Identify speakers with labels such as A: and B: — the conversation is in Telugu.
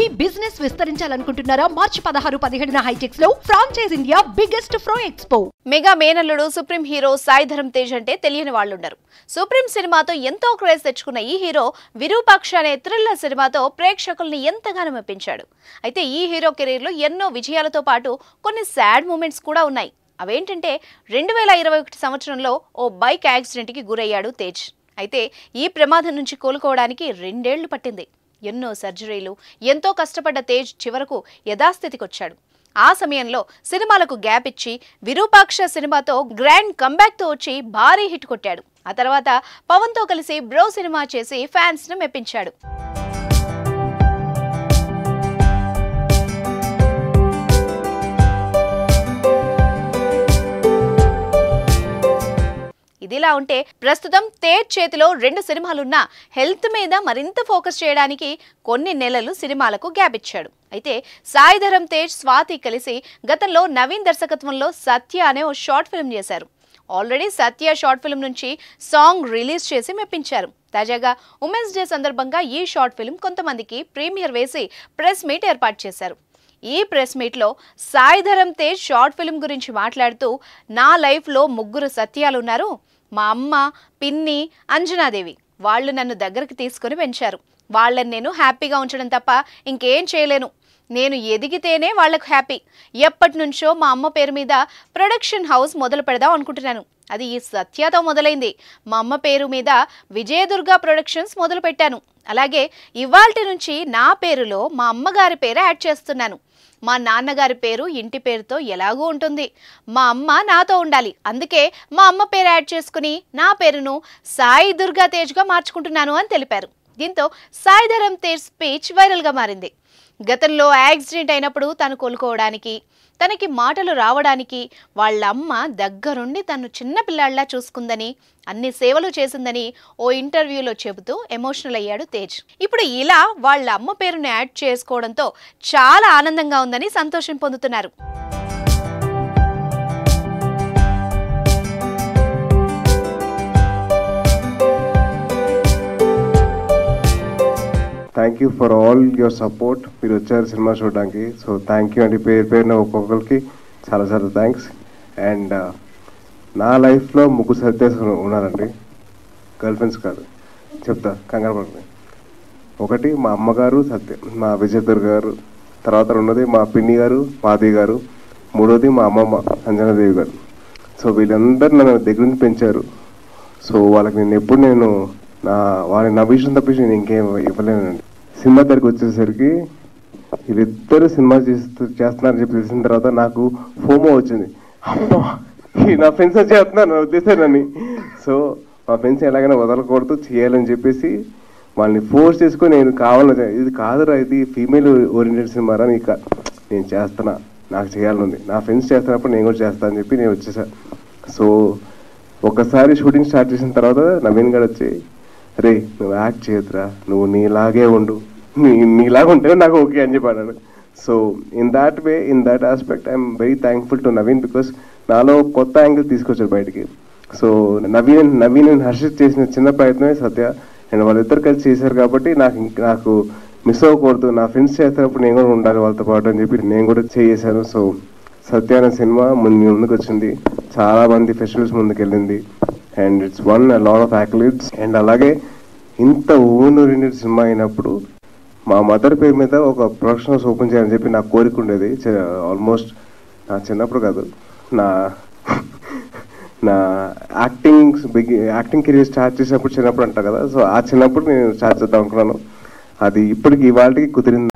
A: మీ బిజినెస్ విస్తరించాలనుకుంటున్నారా? మార్చి 16-17 హైటెక్స్ లో franchise India biggest ఫ్రో expo.
B: Mega మేనల్లుడు సుప్రీం హీరో సాయి ధరమ్ తేజ్ అంటే తెలియని వాళ్ళుండరు. సుప్రీం సినిమాతో ఎంతో క్రేజ్ తెచ్చుకున్న ఈ హీరో విరూపాక్ష అనే థ్రిల్లర్ సినిమాతో ప్రేక్షకుల్ని ఎంతగానో మెప్పించాడు. అయితే ఈ హీరో కెరీర్ లో ఎన్నో విజయాలతో పాటు కొన్ని సాడ్ మూమెంట్స్ కూడా ఉన్నాయి. అవేంటంటే 2021 సంవత్సరంలో ఓ బైక్ యాక్సిడెంట్ కి గురయ్యాడు తేజ్. అయితే ఈ ప్రమాదం నుంచి కోలుకోవడానికి 2 ఏళ్లు పట్టింది. ఎన్నో సర్జరీలు, ఎంతో కష్టపడ్డ తేజ్ చివరకు యథాస్థితికి వచ్చాడు. ఆ సమయంలో సినిమాలకు గ్యాప్ ఇచ్చి విరూపాక్ష సినిమాతో గ్రాండ్ కంబ్యాక్ తో వచ్చి భారీ హిట్ కొట్టాడు. ఆ తర్వాత పవన్ తో కలిసి బ్రో సినిమా చేసి ఫ్యాన్స్ ను మెప్పించాడు. ఇదిలా ఉంటే ప్రస్తుతం తేజ్ చేతిలో 2 సినిమాలున్నా హెల్త్ మీద మరింత ఫోకస్ చేయడానికి కొన్ని నెలలు సినిమాలకు గ్యాప్ ఇచ్చాడు. అయితే సాయి ధరమ్ తేజ్, స్వాతి కలిసి గతంలో నవీన్ దర్శకత్వంలో సత్య అనే ఓ షార్ట్ ఫిల్మ్ చేశారు. ఆల్రెడీ సత్య షార్ట్ ఫిల్మ్ నుంచి సాంగ్ రిలీజ్ చేసి మెప్పించారు. తాజాగా ఉమెన్స్ డే సందర్భంగా ఈ షార్ట్ ఫిల్మ్ కొంతమందికి ప్రీమియర్ వేసి ప్రెస్ మీట్ ఏర్పాటు చేశారు. ఈ ప్రెస్ మీట్లో సాయి ధరమ్ తేజ్ షార్ట్ ఫిల్మ్ గురించి మాట్లాడుతూ, నా లైఫ్లో 3 సత్యాలున్నారు. మా అమ్మ, పిన్ని, అంజనాదేవి. వాళ్ళు నన్ను దగ్గరికి తీసుకుని పెంచారు. వాళ్ళని నేను హ్యాపీగా ఉంచడం తప్ప ఇంకేం చేయలేను. నేను ఎదిగితేనే వాళ్లకు హ్యాపీ. ఎప్పటి నుంచో మా అమ్మ పేరు మీద ప్రొడక్షన్ హౌస్ మొదలు పెడదాం అనుకుంటున్నాను. అది ఈ సత్యతో మొదలైంది. మా అమ్మ పేరు మీద విజయదుర్గ ప్రొడక్షన్స్ మొదలు పెట్టాను. అలాగే ఇవాల్టి నుంచి నా పేరులో మా అమ్మగారి పేరు యాడ్ చేస్తున్నాను. మా నాన్నగారి పేరు ఇంటి పేరుతో ఎలాగూ ఉంటుంది. మా అమ్మ నాతో ఉండాలి. అందుకే మా అమ్మ పేరు యాడ్ చేసుకుని నా పేరును సాయి దుర్గా తేజ్గా మార్చుకుంటున్నాను అని తెలిపారు. దీంతో సాయి ధరమ్ తేజ్ స్పీచ్ వైరల్గా మారింది. గతంలో యాక్సిడెంట్ అయినప్పుడు తను కోలుకోవడానికి, తనకి మాటలు రావడానికి వాళ్ళ అమ్మ దగ్గరుండి తను చిన్న పిల్లాడిలా చూసుకుందని, అన్ని సేవలు చేసిందని ఓ ఇంటర్వ్యూలో చెబుతూ ఎమోషనల్ అయ్యాడు తేజ్. ఇప్పుడు ఇలా వాళ్ళ అమ్మ పేరును యాడ్ చేసుకోవడంతో చాలా ఆనందంగా ఉందని సంతోషం పొందుతున్నారు.
C: Thank you for all your support. మీరు వచ్చారు సినిమా చూడడానికి. సో థ్యాంక్ యూ అండి. పేరున ఒక్కొక్కరికి చాలా చాలా థ్యాంక్స్. అండ్ నా లైఫ్లో 3 సత్యాస్ ఉన్నారండి. గర్ల్ ఫ్రెండ్స్ కాదు, చెప్తా, కంగారు పడుతుంది. ఒకటి మా అమ్మగారు సత్య, మా విజయదుర్గ గారు. తర్వాత 2వది మా పిన్ని గారు, మాధవి గారు. 3వది మా అమ్మమ్మ అంజనాదేవి గారు. సో వీళ్ళందరూ నన్ను దగ్గర నుంచి పెంచారు. సో వాళ్ళకి నేను ఎప్పుడు వాళ్ళని నవ్వించడం తప్పించి నేను ఇంకేం ఇవ్వలేనండి. సినిమా దగ్గరికి వచ్చేసరికి వీళ్ళిద్దరు సినిమా చేస్తున్నారని చెప్పి తెలిసిన తర్వాత నాకు ఫోమో వచ్చింది. అమ్మా, నా ఫ్రెండ్స్ చేస్తున్నారు ఉద్దేశానని. సో మా ఫ్రెండ్స్ ఎలాగైనా వదలకూడదు, చేయాలని చెప్పేసి వాళ్ళని ఫోర్స్ చేసుకొని నేను కావాలని, ఇది కాదురా, ఇది ఫీమేల్ ఓరియంటెడ్ సినిమారా, నేను చేస్తున్నా, నాకు చేయాలనుంది, నా ఫ్రెండ్స్ చేస్తున్నప్పుడు నేను కూడా చేస్తాను అని చెప్పి నేను వచ్చేసాను. సో ఒకసారి షూటింగ్ స్టార్ట్ చేసిన తర్వాత నవీన్ గారు వచ్చి, రే నువ్వు యాక్ట్ చేయొద్దురా, నువ్వు నీలాగే ఉండు, నీలాగా ఉంటే నాకు ఓకే అని చెప్పి అన్నాడు. So in that way, in that aspect I'm very thankful to Naveen, because నాలో కొత్త యాంగిల్ తీసుకొచ్చారు బయటికి. సో నవీన్ హర్షిత్ చేసిన చిన్న ప్రయత్నమే సత్య. అండ్ వాళ్ళిద్దరు కలిసి చేశారు కాబట్టి నాకు మిస్ అవ్వకూడదు, నా ఫ్రెండ్స్ చేసేటప్పుడు నేను కూడా ఉండాలి వాళ్ళతో పాటు అని చెప్పి నేను కూడా చేశాను. సో సత్య అనే సినిమా ముందుకు వచ్చింది, చాలా మంది ఫెస్టివల్స్ ముందుకు వెళ్ళింది. And it's won lot of accolades. And అలాగే ఇంత ఓన్ ఓరియంటెడ్ సినిమా అయినప్పుడు మా మదర్ పేరు మీద ఒక ప్రొడక్షన్ హౌస్ ఓపెన్ చేయాలని చెప్పి నాకు కోరిక ఉండేది. ఆల్మోస్ట్ నా చిన్నప్పుడు కాదు, నా యాక్టింగ్ కెరీర్ స్టార్ట్ చేసినప్పుడు చిన్నప్పుడు అంటారు కదా, సో ఆ చిన్నప్పుడు నేను స్టార్ట్ చేద్దాం అనుకున్నాను. అది ఇప్పటికి ఇవాళకి కుదిరింది.